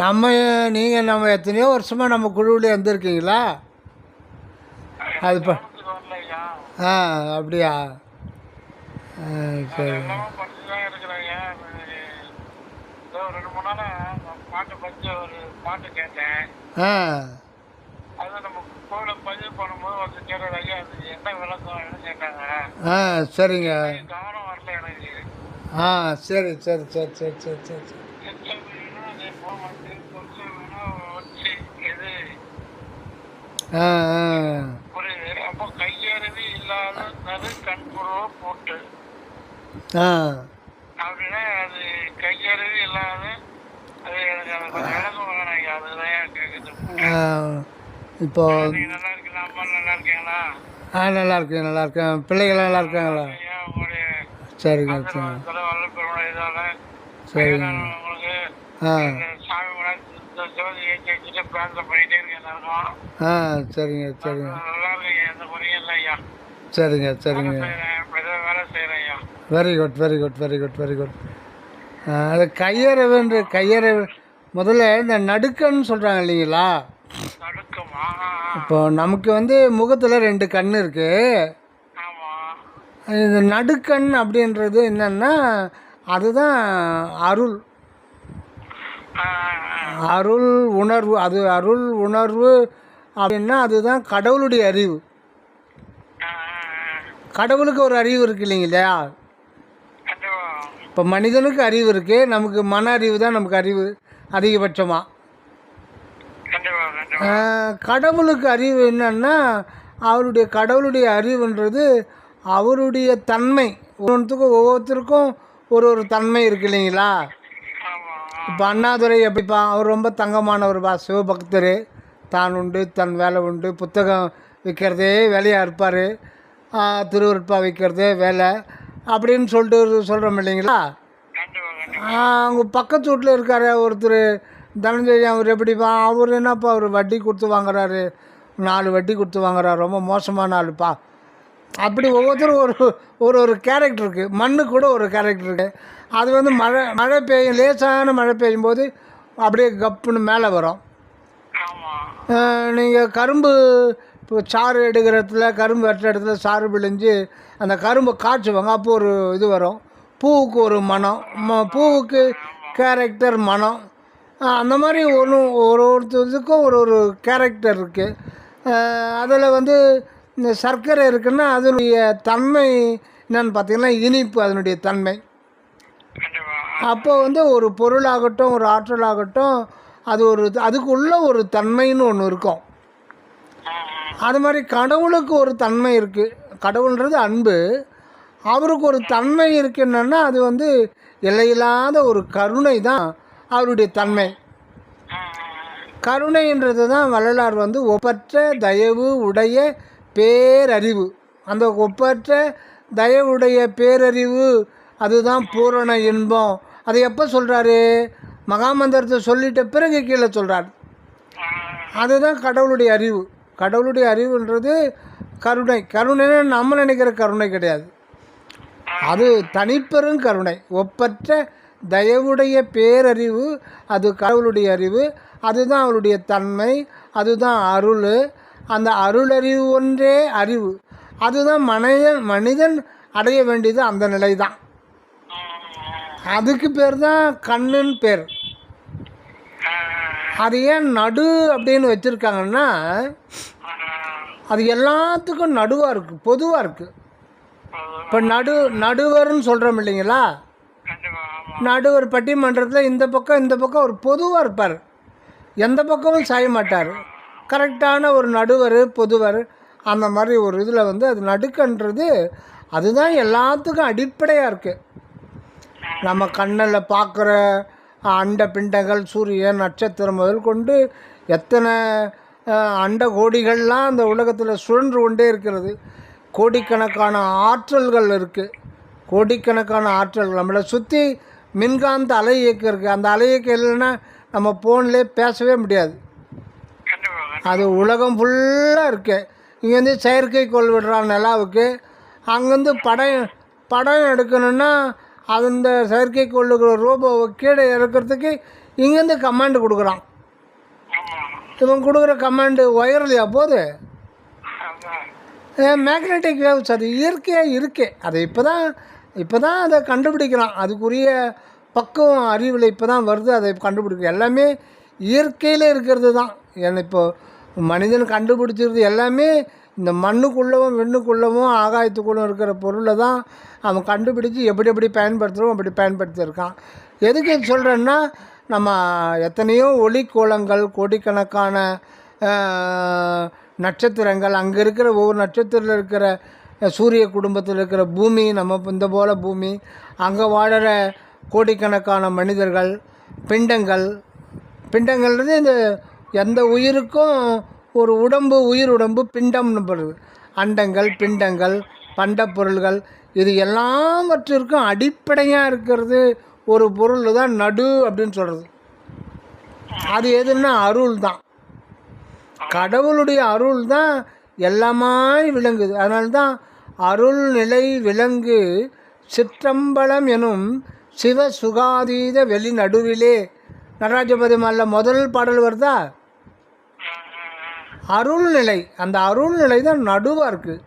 நம்ம நம்ம எத்தனையோ வருஷமாக நம்ம குழுவில் வந்திருக்கீங்களா? அது இப்போ ஆ அப்படியா? சரி. ஆ ஆ சரிங்க. ஆ சரி சரி சரி சரி சரி சரி சரி. ஆ ஆ ஆ இப்போ நல்லா இருக்கேன் நல்லா இருக்கேன். பிள்ளைகள்லாம் நல்லா இருக்காங்களா? சரிங்க சரி சரிங்க. ஆ ஆ சரிங்க சரிங்க சரிங்க சரிங்க. Very good very good very good very good. அது கையறவுன்ற கையறவு முதல்ல இந்த நடுக்கன்னு சொல்கிறாங்க இல்லைங்களா? இப்போ நமக்கு வந்து முகத்தில் 2 கண் இருக்குது. இது நடுக்கண் அப்படின்றது என்னன்னா அதுதான் அருள். அருள் உணர்வு. அது அருள் உணர்வு அப்படின்னா அதுதான் கடவுளுடைய அறிவு. கடவுளுக்கு ஒரு அறிவு இருக்கு இல்லைங்களா? இப்போ மனிதனுக்கு அறிவு இருக்குது, நமக்கு மன அறிவு தான் நமக்கு அறிவு அதிகபட்சமாக. கடவுளுக்கு அறிவு என்னன்னா கடவுளுடைய அறிவுன்றது அவருடைய தன்மை. ஒவ்வொருத்தருக்கும் ஒரு தன்மை இருக்கு இல்லைங்களா? இப்போ அண்ணாதுரை எப்படிப்பா, அவர் ரொம்ப தங்கமானவர்ப்பா, சிவபக்தர், தான் உண்டு தன் வேலை உண்டு, புத்தகம் விற்கிறதே வேலையாக இருப்பார், திருவருட்பா விற்கிறதே வேலை அப்படின்னு சொல்கிறோம் இல்லைங்களா? அவங்க பக்கத்து வீட்டில் இருக்கார் ஒருத்தர் தனஞ்சயன், அவர் எப்படிப்பா, அவர் என்னப்பா அவர் வட்டி கொடுத்து வாங்குறாரு, 4 வட்டி கொடுத்து வாங்குறாரு, ரொம்ப மோசமான ஆளுப்பா. அப்படி ஒவ்வொருத்தரும் ஒரு கேரக்டர் இருக்குது. மண்ணு கூட ஒரு கேரக்டர் இருக்குது. அது வந்து மழை பெய்யும், லேசான மழை பெய்யும் போது அப்படியே கப்புன்னு மேலே வரும். நீங்கள் கரும்பு இப்போ சாறு எடுக்கிற இடத்துல, கரும்பு வெட்டுற இடத்துல சாறு பிழிஞ்சு அந்த கரும்பை காய்ச்சுவாங்க, அப்போ ஒரு இது வரும். பூவுக்கு ஒரு மனம், பூவுக்கு கேரக்டர் மனம். அந்த மாதிரி ஒருத்தருக்கும் ஒரு கேரக்டர் இருக்குது. அதில் வந்து இந்த சர்க்கரை இருக்குன்னா அதனுடைய தன்மை என்னன்னு பார்த்தீங்கன்னா இனிப்பு, அதனுடைய தன்மை. அப்போ வந்து ஒரு பொருளாகட்டும் ஒரு ஆற்றலாகட்டும் அதுக்குள்ள ஒரு தன்மைன்னு ஒன்று இருக்கும். அது மாதிரி கடவுளுக்கு ஒரு தன்மை இருக்குது. கடவுள்ன்றது அன்பு. அவருக்கு ஒரு தன்மை இருக்குன்னா அது வந்து எல்லையில்லாத ஒரு கருணை தான் அவருடைய தன்மை. கருணைன்றது தான் வள்ளலார் வந்து ஒப்பற்ற தயவு உடைய பேரறிவு. அந்த ஒப்பற்ற தயவுடைய பேரறிவு அதுதான் பூரண இன்பம். அதை எப்போ சொல்கிறாரு? மகாமந்திரத்தை சொல்லிட்ட பிறகு கீழே சொல்கிறார். அதுதான் கடவுளுடைய அறிவு. கடவுளுடைய அறிவுன்றது கருணை. கருணைன்னு நம்ம நினைக்கிற கருணை கிடையாது, அது தனிப்பெரும் கருணை. ஒப்பற்ற தயவுடைய பேரறிவு அது கடவுளுடைய அறிவு. அதுதான் அவருடைய தன்மை, அதுதான் அருள். அந்த அருளறிவு ஒன்றே அறிவு. அதுதான் மனிதன் அடைய வேண்டியது அந்த நிலை தான். அதுக்கு பேர் தான் கண்ணுன்னு பேர். அது ஏன் நடு அப்படின்னு வச்சுருக்காங்கன்னா அது எல்லாத்துக்கும் நடுவாக இருக்குது, பொதுவாக இருக்குது. இப்போ நடுவர்னு சொல்கிறோம் இல்லைங்களா? நடுவர் பட்டிமன்றத்தில் இந்த பக்கம் ஒரு பொதுவாக இருப்பார், எந்த பக்கமும் சாய மாட்டார். கரெக்டான ஒரு நடுவர், பொதுவர், அந்த மாதிரி ஒரு இதில் வந்து அது நடுக்கன்றது அதுதான் எல்லாத்துக்கும் அடிப்படையாக இருக்குது. நம்ம கண்ணில் பார்க்குற அண்ட பிண்டங்கள், சூரியன், நட்சத்திரம் முதல் கொண்டு எத்தனை அண்ட கோடிகள்லாம் அந்த உலகத்தில் சுழன்று கொண்டே இருக்கிறது. கோடிக்கணக்கான ஆற்றல்கள் இருக்குது, கோடிக்கணக்கான ஆற்றல்கள் நம்மளை சுற்றி. மின்காந்த அலை இயக்கம் இருக்குது, அந்த அலை இயக்கம் இல்லைன்னா நம்ம ஃபோன்லேயே பேசவே முடியாது. அது உலகம் ஃபுல்லாக இருக்குது. இங்கேருந்து செயற்கைக்கோள் விடுறான் நிலாவுக்கு, அங்கேருந்து படம் எடுக்கணுன்னா அந்த செயற்கைக்கோளுக்கு ரோபோவை கீழே இறக்கிறதுக்கு இங்கேருந்து கமாண்டு கொடுக்குறான். இவன் கொடுக்குற கமாண்டு ஒயர்லையா போகுது, மேக்னெட்டிக் வேவ்ஸ். அது இயற்கையாக இருக்கே, அதை இப்போ தான் அதை கண்டுபிடிக்கிறான். அதுக்குரிய பக்குவம் அறிவில் இப்போ தான் வருது, அதை கண்டுபிடிக்க. எல்லாமே இயற்கையில் இருக்கிறது தான். ஏன்னா இப்போது மனிதன் கண்டுபிடிச்சிருது எல்லாமே இந்த மண்ணுக்குள்ளவும் விண்ணுக்குள்ளவும் ஆகாயத்துக்குள்ளவும் இருக்கிற பொருளை தான் அவன் கண்டுபிடிச்சி எப்படி எப்படி பயன்படுத்துகிறோம் அப்படி பயன்படுத்தியிருக்கான். எதுக்கு சொல்கிறேன்னா, நம்ம எத்தனையோ ஒளிக்கோளங்கள், கோடிக்கணக்கான நட்சத்திரங்கள், அங்கே இருக்கிற ஒவ்வொரு நட்சத்திரத்தில் இருக்கிற சூரிய குடும்பத்தில் இருக்கிற பூமி, நம்ம இந்த போல் பூமி, அங்கே வாழற கோடிக்கணக்கான மனிதர்கள், பிண்டங்கள்ன்றது இந்த எந்த உயிருக்கும் ஒரு உடம்பு, உயிர் உடம்பு பிண்டம்னு போடுறது. அண்டங்கள், பிண்டங்கள், பண்ட பொருள்கள், இது எல்லாவற்றிற்கும் அடிப்படையாக இருக்கிறது ஒரு பொருள் தான் நடு அப்படின்னு சொல்கிறது. அது எதுன்னா அருள் தான். கடவுளுடைய அருள் தான் எல்லாமாய் விளங்குது. அதனால்தான் அருள் நிலை விளங்கு சிற்றம்பலம் எனும் சிவ சுகாதீத வெளி நடுவிலே. நடராஜபதி மால முதல் பாடல் வருதா, அருள்நிலை. அந்த அருள்நிலை தான் நடுவாக இருக்குது.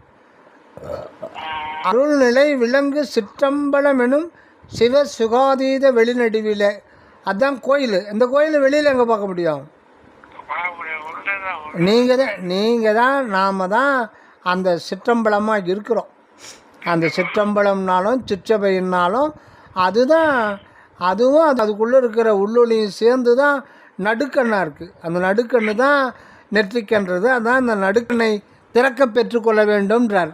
அருள்நிலை விளங்கு சிற்றம்பலம் எனும் சிவ சுகாதீத வெளிநடுவிலே. அதுதான் கோயில். இந்த கோயில் வெளியில் எங்கே பார்க்க முடியும்? நீங்கள் தான் நாம் தான் அந்த சிற்றம்பலமாக இருக்கிறோம். அந்த சிற்றம்பலம்னாலும் சிற்றபையினாலும் அதுவும் அதுக்குள்ளே இருக்கிற உள்ளொலியும் சேர்ந்து தான் நடுக்கண்ணாக இருக்குது. அந்த நடுக்கண்ணு தான் நெற்றிக்கன்றது. அதான் அந்த நடுக்கண்ணை திறக்க பெற்றுக்கொள்ள வேண்டும்ன்றார்.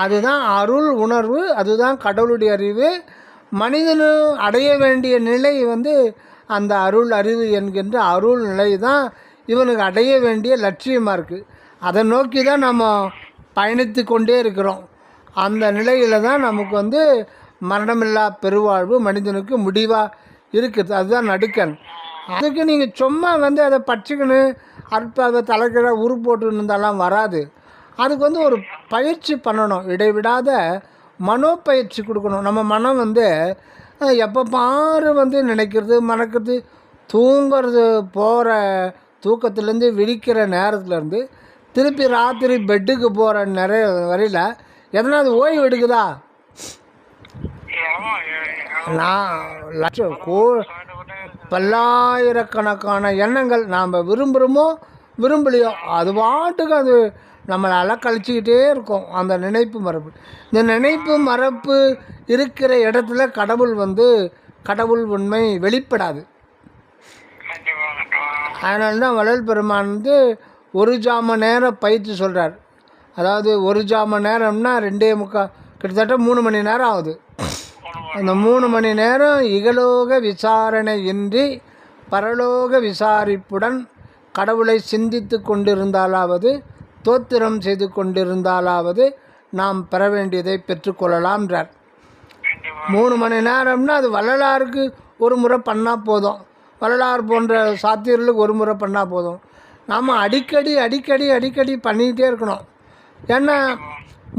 அதுதான் அருள் உணர்வு, அதுதான் கடவுளுடைய அறிவு. மனிதனும் அடைய வேண்டிய நிலை அந்த அருள் அறிவு என்கின்ற அருள் நிலை தான் இவனுக்கு அடைய வேண்டிய லட்சியமாக இருக்குது. அதை நோக்கி தான் நம்ம பயணித்து கொண்டே இருக்கிறோம். அந்த நிலையில் தான் நமக்கு மரணமில்லா பெருவாழ்வு மனிதனுக்கு முடிவாக இருக்குது. அதுதான் நடுக்கன். அதுக்கு நீங்கள் சும்மா அதை பச்சுக்கின்னு அதை தலைக்கிற உரு போட்டுன்னு இருந்தாலாம் வராது. அதுக்கு ஒரு பயிற்சி பண்ணணும். இடைவிடாத மனோப்பயிற்சி கொடுக்கணும். நம்ம மனம் எப்போ பாரு நினைக்கிறது, மறக்கிறது, தூங்கிறது, போகிற தூக்கத்துலேருந்து விழிக்கிற நேரத்துலேருந்து திருப்பி ராத்திரி பெட்டுக்கு போகிற நிறைய வரையில் எதனாவது ஓய்வு எடுக்குதா? நான் பல்லாயிரக்கணக்கான எண்ணங்கள் நாம் விரும்புகிறோமோ விரும்பலையோ அது பாட்டுக்கு அது நம்மளை அலக்கழிச்சிக்கிட்டே இருக்கும். அந்த நினைப்பு மரபு, இந்த நினைப்பு மரபு இருக்கிற இடத்துல கடவுள் உண்மை வெளிப்படாது. அதனால தான் வள்ளல் பெருமான் ஒரு ஜாம நேரம் பயிற்சி சொல்கிறார். அதாவது ஒரு ஜாம நேரம்னா 2:45 கிட்டத்தட்ட 3 மணி நேரம் ஆகுது. அந்த 3 மணி நேரம் இகலோக விசாரணை இன்றி பரலோக விசாரிப்புடன் கடவுளை சிந்தித்து கொண்டிருந்தாலாவது, தோத்திரம் செய்து கொண்டிருந்தாலாவது நாம் பெற வேண்டியதை பெற்றுக்கொள்ளலாம்ன்றார். 3 மணி நேரம்னா அது வள்ளலாருக்கு ஒரு முறை பண்ணால் போதும். வள்ளலார் போன்ற சாத்தியர்களுக்கு ஒரு முறை பண்ணால் போதும். நாம் அடிக்கடி அடிக்கடி அடிக்கடி பண்ணிக்கிட்டே இருக்கணும். ஏன்னா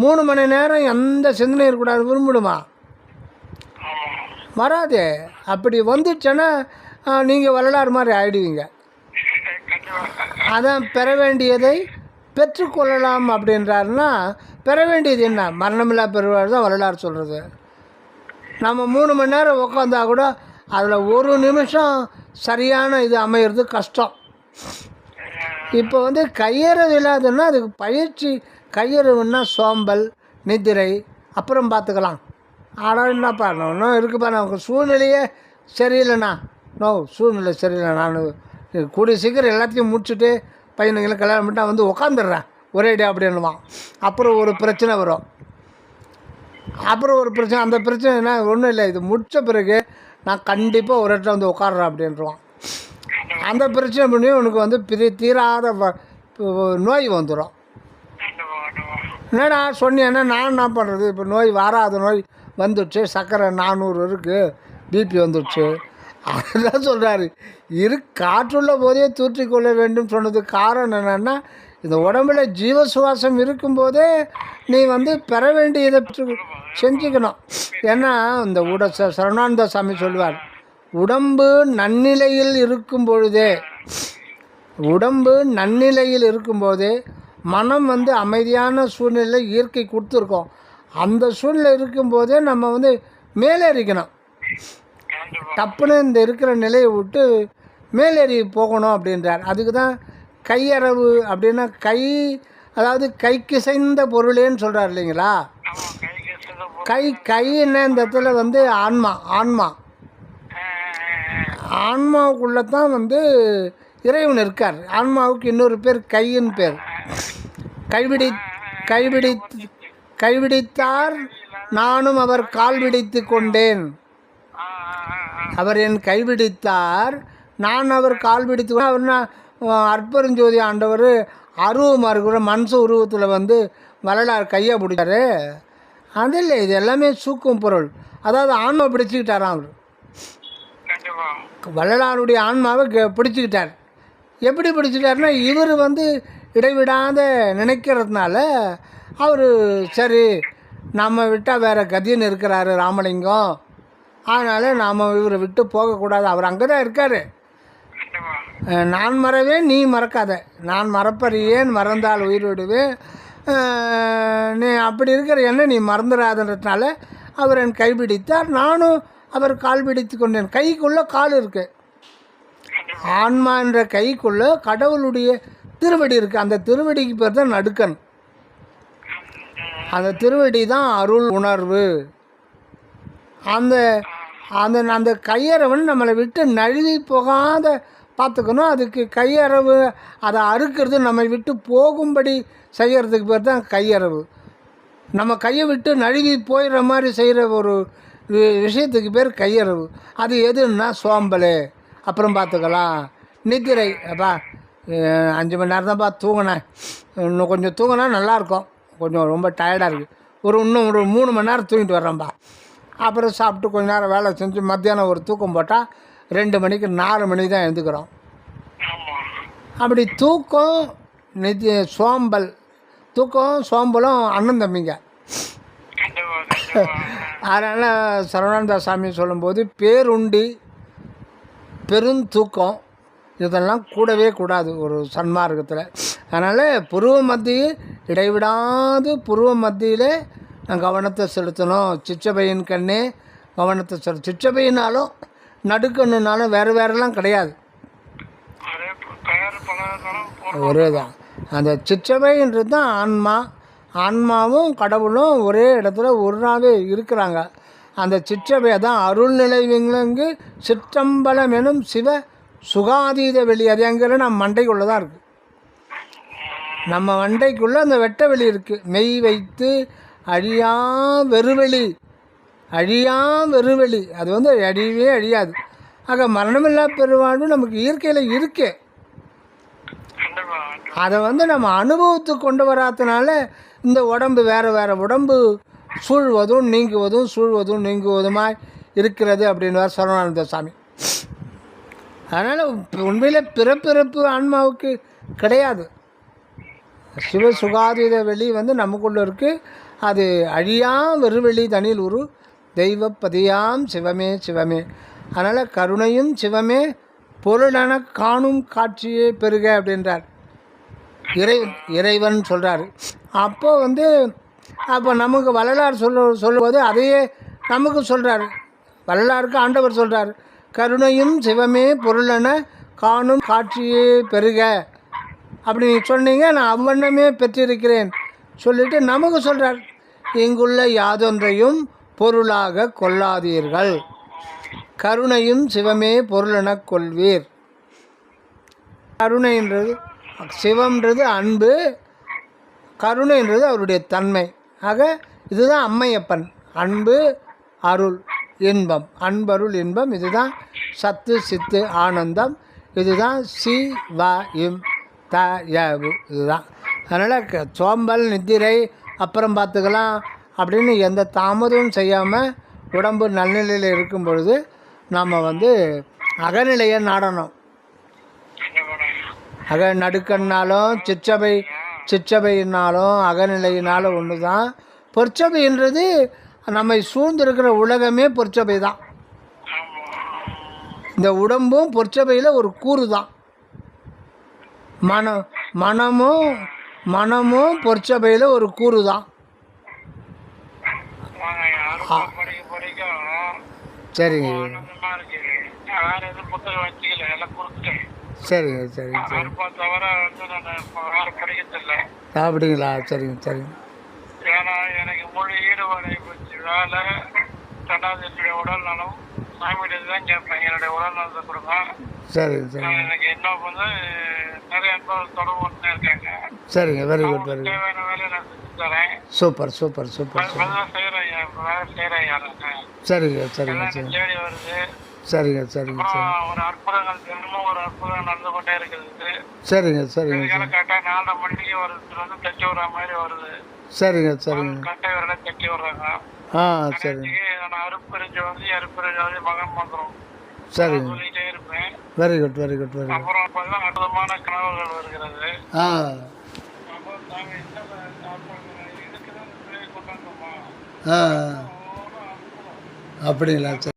3 மணி நேரம் எந்த சிந்தனையும் இருக்கக்கூடாது. விரும்பிடுமா? வராதே. அப்படி வந்துச்சுன்னா நீங்கள் வள்ளலார் மாதிரி ஆகிடுவீங்க. அதான் பெற வேண்டியதை பெற்றுக்கொள்ளலாம் அப்படின்றாருன்னா, பெற வேண்டியது என்ன? மரணமில்லா பெறுவார் தான் வள்ளலார் சொல்கிறது. நம்ம 3 மணி நேரம் உட்காந்தா கூட அதில் ஒரு நிமிஷம் சரியான இது அமையிறது கஷ்டம். இப்போ கையறவு இல்லாதுன்னா அதுக்கு பயிற்சி. கையறவுன்னா சோம்பல், நிதிரை, அப்புறம் பார்த்துக்கலாம். ஆனால் என்னப்பா இன்னும் இருக்குப்பா, நமக்கு சூழ்நிலையே சரியில்லைண்ணா. சூழ்நிலை சரியில்லை, நான் கூடிய சீக்கிரம் எல்லாத்தையும் முடிச்சுட்டு பையனுங்களை கல்யாணம் பண்ணிட்டு உட்காந்துடுறேன் ஒரே டே அப்படின்னுவான். அப்புறம் ஒரு பிரச்சனை வரும். அந்த பிரச்சனை என்ன? ஒன்றும் இல்லை, இது முடித்த பிறகு நான் கண்டிப்பாக ஒரு இடத்துல உட்காடுறேன் அப்படின்றான். அந்த பிரச்சனை பண்ணி உனக்கு தீராத நோய் வந்துடும். என்னடா சொன்னேன்னா நான் என்ன பண்ணுறது? இப்போ நோய் வராத நோய் வந்துடுச்சு, சர்க்கரை 400 இருக்குது, பிபி வந்துடுச்சு. அதுதான் சொல்கிறாரு, காற்றுள்ள போதே தூற்றிக்கொள்ள வேண்டும் சொன்னதுக்கு காரணம் என்னென்னா, இந்த உடம்புல ஜீவ சுவாசம் இருக்கும்போதே நீ பெற வேண்டியதை செஞ்சுக்கணும். ஏன்னா இந்த சரவணானந்த சாமி சொல்லுவார், உடம்பு நன்னிலையில் இருக்கும் பொழுதே, உடம்பு நன்னிலையில் இருக்கும்போதே மனம் வந்து அமைதியான சூழ்நிலை இயற்கை கொடுத்துருக்கோம். அந்த சூழ்நிலை இருக்கும்போதே நம்ம வந்து மேலேறிக்கணும். டப்புன்னு இந்த இருக்கிற நிலையை விட்டு மேலேறி போகணும் அப்படின்றார். அதுக்கு தான் கையறவு அப்படின்னா அதாவது கைக்கிசைந்த பொருளேன்னு சொல்கிறார் இல்லைங்களா. கைன்னு இந்த இடத்துல வந்து ஆன்மாவுக்குள்ளே தான் வந்து இறைவன் இருக்கார். ஆன்மாவுக்கு இன்னொரு பேர் கையின் பேர். கைவிடித்தார் நானும் அவர் கால் பிடித்து கொண்டேன். அவர் என் கைவிடித்தார், நான் அவர் கால் பிடித்து கொண்டேன். அவர்னா அற்பெருஞ்சோதி ஆண்டவர் அருவமாக இருக்கிற மனுஷ உருவத்தில் வந்து வள்ளலார் கையை பிடிச்சாரு. அது இல்லை, இது எல்லாமே சூக்கும் பொருள். அதாவது ஆன்மா பிடிச்சிக்கிட்டாராம். அவர் வள்ளலாருடைய ஆன்மாவை பிடிச்சிக்கிட்டார். எப்படி பிடிச்சிட்டாருன்னா, இவர் வந்து இடைவிடாத நினைக்கிறதுனால அவர் சரி நம்ம விட்டால் வேறு கதின்னு இருக்கிறாரு ராமலிங்கம், அதனால் நாம் இவரை விட்டு போகக்கூடாது. அவர் அங்கே தான் இருக்கார். நான் மறவேன் நீ மறக்காத, நான் மறப்பர் ஏன் மறந்தால் உயிரிடுவேன், நீ அப்படி இருக்கிற என்ன நீ மறந்துடாதன்றதுனால அவர் என் கைப்பிடித்தார், நானும் அவர் கால் பிடித்து கொண்டேன். கைக்குள்ளே கால் இருக்கு. ஆன்மா என்ற கைக்குள்ளே கடவுளுடைய திருவடி இருக்குது. அந்த திருவடிக்கு பேர் தான் நடுக்கன். அந்த திருவடி தான் அருள் உணர்வு. அந்த அந்த அந்த கையறவன் நம்மளை விட்டு நழுவி போகாத பார்த்துக்கணும். அதுக்கு கையறவு, அதை அறுக்கிறது, நம்மை விட்டு போகும்படி செய்கிறதுக்கு பேர் தான் கையறவு. நம்ம கையை விட்டு நழுவி போயிடுற மாதிரி செய்கிற ஒரு விஷயத்துக்கு பேர் கையறவு. அது எதுன்னா சோம்பல், அப்புறம் பார்த்துக்கலாம், நித்திரை. அப்பா 5 மணி நேரம் தான்ப்பா தூங்கினேன், இன்னும் கொஞ்சம் தூங்கினா நல்லாயிருக்கும், கொஞ்சம் ரொம்ப டயர்டாக இருக்குது, இன்னும் ஒரு 3 மணி நேரம் தூங்கிட்டு வர்றேன்ப்பா. அப்புறம் சாப்பிட்டு கொஞ்சம் நேரம் வேலை செஞ்சு மத்தியானம் ஒரு தூக்கம் போட்டால் 2 மணிக்கு 4 மணிக்கு தான் எழுந்துக்கிறோம். அப்படி தூக்கம் சோம்பலும் அண்ணன் தம்பிங்க. அதனால் சரவணானந்த சாமி சொல்லும்போது பேருண்டி பெருந்தூக்கம் இதெல்லாம் கூடவே கூடாது ஒரு சன்மார்க்கத்தில். அதனால் புருவ மத்தியில் இடைவிடாது புருவ மத்தியில் நான் கவனத்தை செலுத்தணும். சிச்சபையின் கண்ணே கவனத்தை சிச்சபையினாலும் நடுக்கண்ணுனாலும் வேறுலாம் கிடையாது, ஒரே தான். அந்த சிச்சபைன்றது தான் ஆன்மா. ஆன்மாவும் கடவுளும் ஒரே இடத்துல ஒன்றாவே இருக்கிறாங்க. அந்த சிற்றபையை தான் அருள்நிலை விளங்கு சிற்றம்பலம் எனும் சிவ சுகாதீத வெளி. அது எங்கே நம்ம மண்டைக்குள்ளே தான் இருக்குது. நம்ம மண்டைக்குள்ளே அந்த வெட்ட வெளி இருக்குது. மெய் வைத்து அழியா வெறுவெளி, அது வந்து அழியவே அழியாது. ஆக மரணமில்லா பெருவாழ்வு நமக்கு இயற்கையில் இருக்கு. அதை வந்து நம்ம அனுபவத்துக்கு கொண்டு வராதனால இந்த உடம்பு வேறு உடம்பு சூழ்வதும் நீங்குவதுமாய் இருக்கிறது அப்படின்னு சரவணானந்த சாமி. அதனால் உண்மையில் பிறப்பிறப்பு ஆன்மாவுக்கு கிடையாது. சிவ சுகாதீத வெளி வந்து நமக்குள்ளே இருக்குது. அது அழியா வெறுவெளி தனில் உரு தெய்வப்பதியாம் சிவமே சிவமே. அதனால் கருணையும் சிவமே பொருளென காணும் காட்சியே பெருக அப்படின்றார் இறைவன் சொல்கிறார். அப்போது வந்து அப்போ நமக்கு வள்ளலார் சொல்லும்போது அதையே நமக்கு சொல்கிறார். வள்ளலாருக்கு ஆண்டவர் சொல்கிறார், கருணையும் சிவமே பொருளென காணும் காட்சியே பெருக. அப்படி சொன்னீங்க, நான் அவ்வண்ணமே பெற்றிருக்கிறேன் சொல்லிட்டு நமக்கு சொல்கிறார், இங்குள்ள யாதொன்றையும் பொருளாக கொள்ளாதீர்கள், கருணையும் சிவமே பொருளென கொள்வீர். கருணைன்றது சிவம்ன்றது அன்பு, கருணைன்றது அவருடைய தன்மை. ஆக இதுதான் அம்மையப்பன். அன்பு அருள் இன்பம், அன்பருள் இன்பம், இதுதான் சத்து சித்து ஆனந்தம், இதுதான் சி வ இம் த யவு, இதுதான். அதனால் சோம்பல் நித்திரை அப்புறம் பார்த்துக்கலாம் அப்படின்னு எந்த தாமதமும் செய்யாமல் உடம்பு நல்நிலையில் இருக்கும் பொழுது நாம் வந்து அகநிலையை நாடணும். நடுக்கன்னாலும் சிற்றபையினாலும் அகநிலையினாலும் ஒன்று தான். பொற்சபைன்றது நம்மை சூழ்ந்திருக்கிற உலகமே பொற்சபை தான். இந்த உடம்பும் பொற்சபையில் ஒரு கூறு தான். மனமும் பொற்சபையில் ஒரு கூறு தான். சரிங்க சரிங்க சரிங்க சரி. அப்படிங்களா? சரிங்க சரிங்க. ஏன்னா எனக்கு மொழி ஈடுபாடு போச்சு. வேலை ரெண்டாவது என்னுடைய உடல் நலம் சாமிகிட்ட தான் கேட்பேன். என்னுடைய உடல் நலத்தை கொடுங்க. சரிங்க சரிங்க. எனக்கு இன்னும் நிறைய அன்பர்கள் தொடர்பு கொண்டு இருக்காங்க. சரிங்க. Very good very good. தேவையான வேலையை நான் செஞ்சு தரேன். Super super super. செய்கிறேன் சரிங்க சரிங்க சரி. தேடி வருது. சரிங்க சரிங்க சரி. ஒரு அற்புதங்கள் தினமும் ஒரு அற்புதம் நடந்து கொண்டே இருக்குது. சரிங்க சரிங்க சரி. கரெக்டாக 4:30 மணிக்கு வருது தட்டி விடுற மாதிரி வருது. சரிங்க சரிங்க. கரெக்டாக ஒரு இடம் தட்டி விடுறாங்க. சரிங்க. நான் அருப்பறிஞ்சு மகன் மந்திரம் சரிங்க. சொல்லிட்டே இருப்பேன். Very good very good very good. அப்புறம் அப்பதான் அற்புதமான கனவுகள் வருகிறது. அப்படிங்களா? சரி.